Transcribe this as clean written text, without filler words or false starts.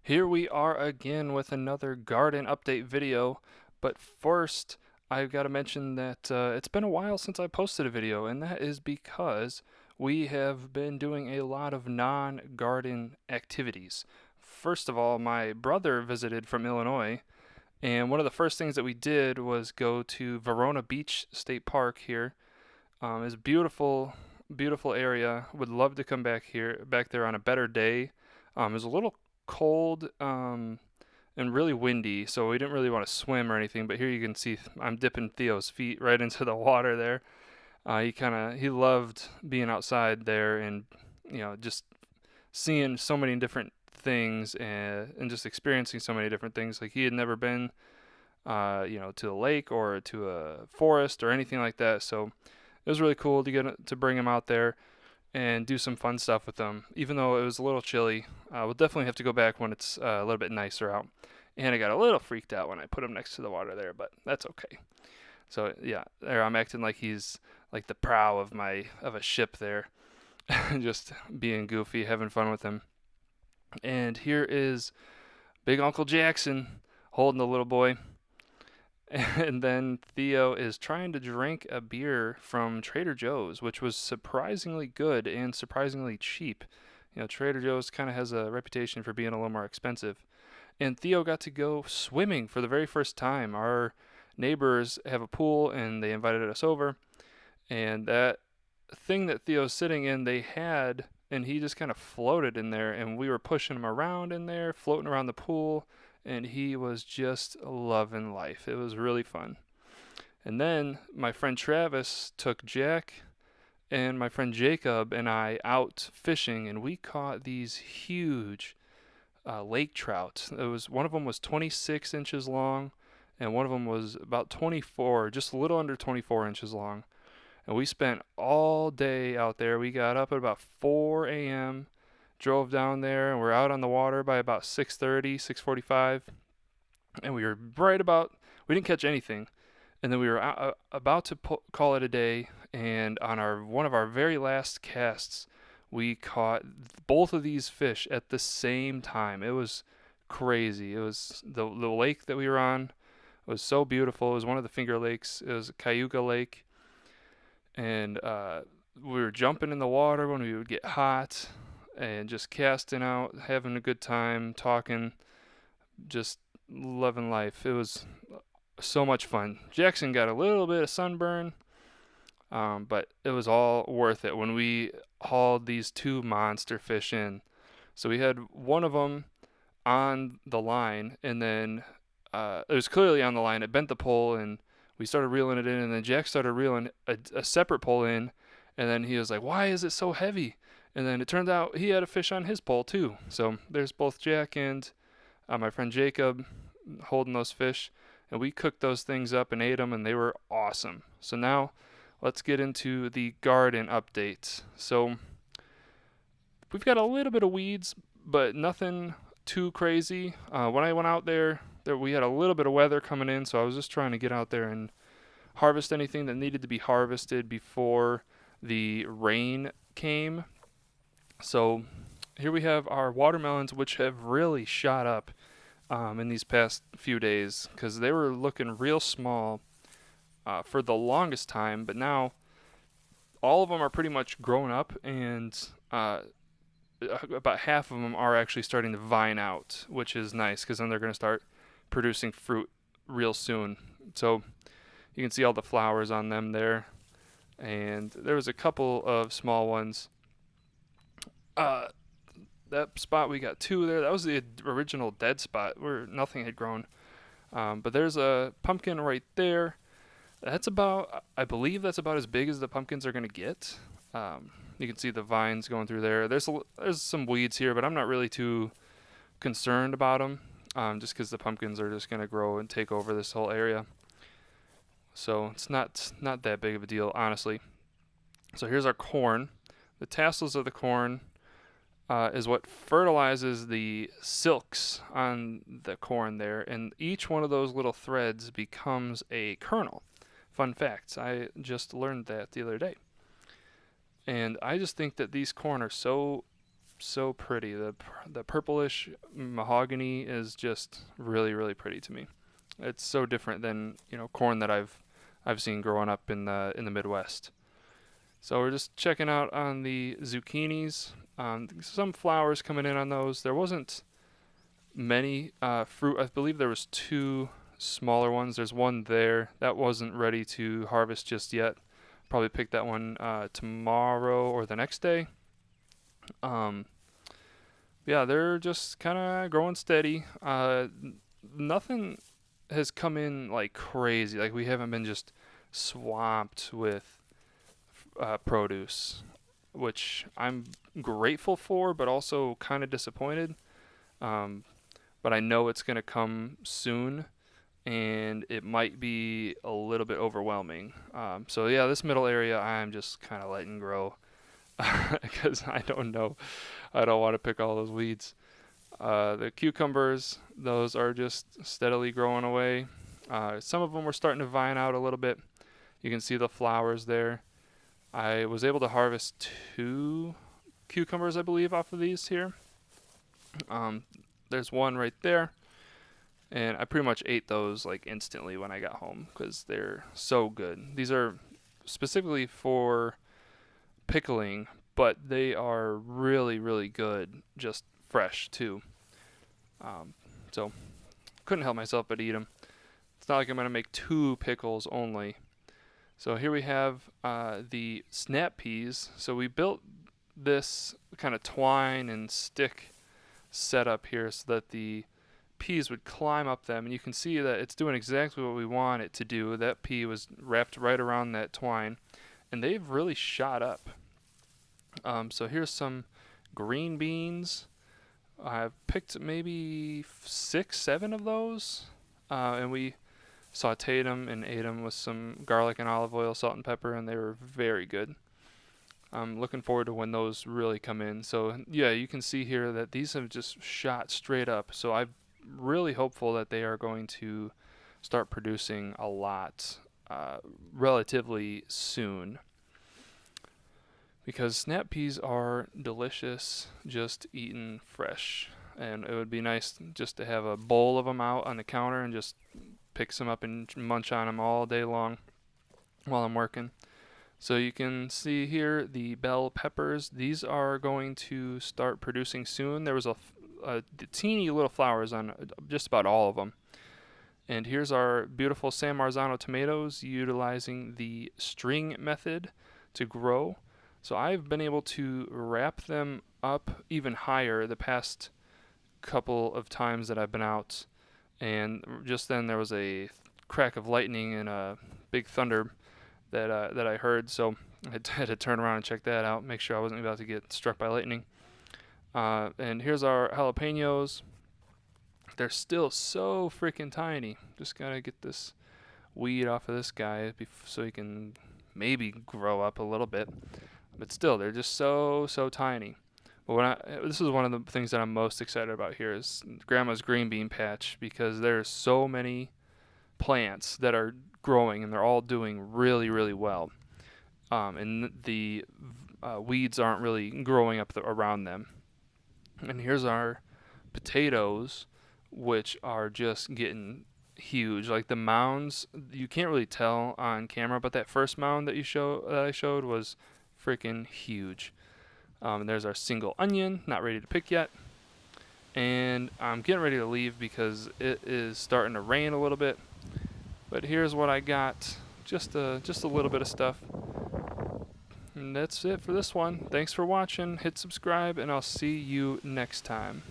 Here we are again with another garden update video, but first I've got to mention that it's been a while since I posted a video, and that is because we have been doing a lot of non-garden activities. First of all, my brother visited from Illinois, and one of the first things that we did was go to Verona Beach State Park here. It's a beautiful, beautiful area. Would love to come back there on a better day. It was a little cold and really windy, so we didn't really want to swim or anything. But here you can see I'm dipping Theo's feet right into the water there. He loved being outside there and just seeing so many different things and just experiencing so many different things. Like he had never been to a lake or to a forest or anything like that. So it was really cool to bring him out there and do some fun stuff with them. Even though it was a little chilly, we'll definitely have to go back when it's a little bit nicer out. And I got a little freaked out when I put him next to the water there, but that's okay. So yeah, there I'm acting like he's like the prow of a ship there, just being goofy, having fun with him. And here is Big Uncle Jackson holding the little boy. And then Theo is trying to drink a beer from Trader Joe's, which was surprisingly good and surprisingly cheap. Trader Joe's kind of has a reputation for being a little more expensive. And Theo got to go swimming for the very first time. Our neighbors have a pool and they invited us over. And that thing that Theo's sitting in, they had, and he just kind of floated in there. And we were pushing him around in there, floating around the pool. And he was just loving life. It was really fun. And then my friend Travis took Jack and my friend Jacob and I out fishing, and we caught these huge lake trout. It was one of them was 26 inches long, and one of them was about 24, just a little under 24 inches long. And we spent all day out there. We got up at about 4 a.m., drove down there, and we're out on the water by about 6:30, 6:45, and we were we didn't catch anything, and then we were about to call it a day, and on our one of our very last casts, we caught both of these fish at the same time. It was crazy. It was the lake that we were on was so beautiful. It was one of the Finger Lakes. It was Cayuga Lake, and we were jumping in the water when we would get hot, and just casting out, having a good time, talking, just loving life. It was so much fun. Jackson got a little bit of sunburn, but it was all worth it when we hauled these two monster fish in. So we had one of them on the line, and then it was clearly on the line. It bent the pole, and we started reeling it in, and then Jack started reeling a separate pole in, and then he was like, "Why is it so heavy?" And then it turned out he had a fish on his pole too. So there's both Jack and my friend Jacob holding those fish, and we cooked those things up and ate them, and they were awesome. So now let's get into the garden update. So we've got a little bit of weeds, but nothing too crazy. When I went out there we had a little bit of weather coming in, so I was just trying to get out there and harvest anything that needed to be harvested before the rain came. So here we have our watermelons, which have really shot up in these past few days because they were looking real small for the longest time, but now all of them are pretty much grown up, and about half of them are actually starting to vine out, which is nice because then they're going to start producing fruit real soon. So you can see all the flowers on them there, and there was a couple of small ones. That spot we got two there. That was the original dead spot where nothing had grown. But there's a pumpkin right there. I believe that's about as big as the pumpkins are going to get. You can see the vines going through there. There's some weeds here, but I'm not really too concerned about them, just because the pumpkins are just going to grow and take over this whole area. So it's not that big of a deal, honestly. So here's our corn. The tassels of the corn is what fertilizes the silks on the corn there, and each one of those little threads becomes a kernel. Fun facts. I just learned that the other day. And I just think that these corn are so so pretty. The purplish mahogany is just really, really pretty to me. It's so different than, corn that I've seen growing up in the Midwest. So we're just checking out on the zucchinis. Some flowers coming in on those. There wasn't many fruit. I believe there was two smaller ones. There's one there that wasn't ready to harvest just yet. Probably pick that one tomorrow or the next day. Um, yeah, they're just kind of growing steady. Nothing has come in like crazy. Like we haven't been just swamped with produce, which I'm grateful for, but also kind of disappointed. Um, but I know it's going to come soon, and it might be a little bit overwhelming. So yeah, this middle area I'm just kind of letting grow because I don't know. I don't want to pick all those weeds. The cucumbers, those are just steadily growing away. Some of them were starting to vine out a little bit. You can see the flowers there. I was able to harvest 2 cucumbers, I believe, off of these here. There's one right there, and I pretty much ate those like instantly when I got home because they're so good. These are specifically for pickling, but they are really, really good just fresh too. So couldn't help myself but eat them. It's not like I'm going to make 2 pickles only. So here we have the snap peas. So we built this kind of twine and stick setup here so that the peas would climb up them, and you can see that it's doing exactly what we want it to do. That pea was wrapped right around that twine, and they've really shot up. So here's some green beans. I've picked maybe 6, 7 of those, and we sauteed them and ate them with some garlic and olive oil, salt and pepper, and they were very good. I'm looking forward to when those really come in. So yeah, you can see here that these have just shot straight up. So I'm really hopeful that they are going to start producing a lot relatively soon, because snap peas are delicious just eaten fresh, and it would be nice just to have a bowl of them out on the counter and just pick some up and munch on them all day long while I'm working. So you can see here the bell peppers. These are going to start producing soon. There was the teeny little flowers on just about all of them. And here's our beautiful San Marzano tomatoes utilizing the string method to grow. So I've been able to wrap them up even higher the past couple of times that I've been out. And just then there was a crack of lightning and a big thunder that I heard, so I had to turn around and check that out, make sure I wasn't about to get struck by lightning. And here's our jalapenos. They're still so freaking tiny. Just gotta get this weed off of this guy so he can maybe grow up a little bit. But still, they're just so tiny. But this is one of the things that I'm most excited about here is Grandma's green bean patch, because there's so many plants that are growing and they're all doing really, really well. And the weeds aren't really growing up around them. And here's our potatoes, which are just getting huge. Like the mounds, you can't really tell on camera, but that first mound that I showed was freaking huge. And there's our single onion, not ready to pick yet. And I'm getting ready to leave because it is starting to rain a little bit. But here's what I got, just a little bit of stuff. And that's it for this one. Thanks for watching. Hit subscribe, and I'll see you next time.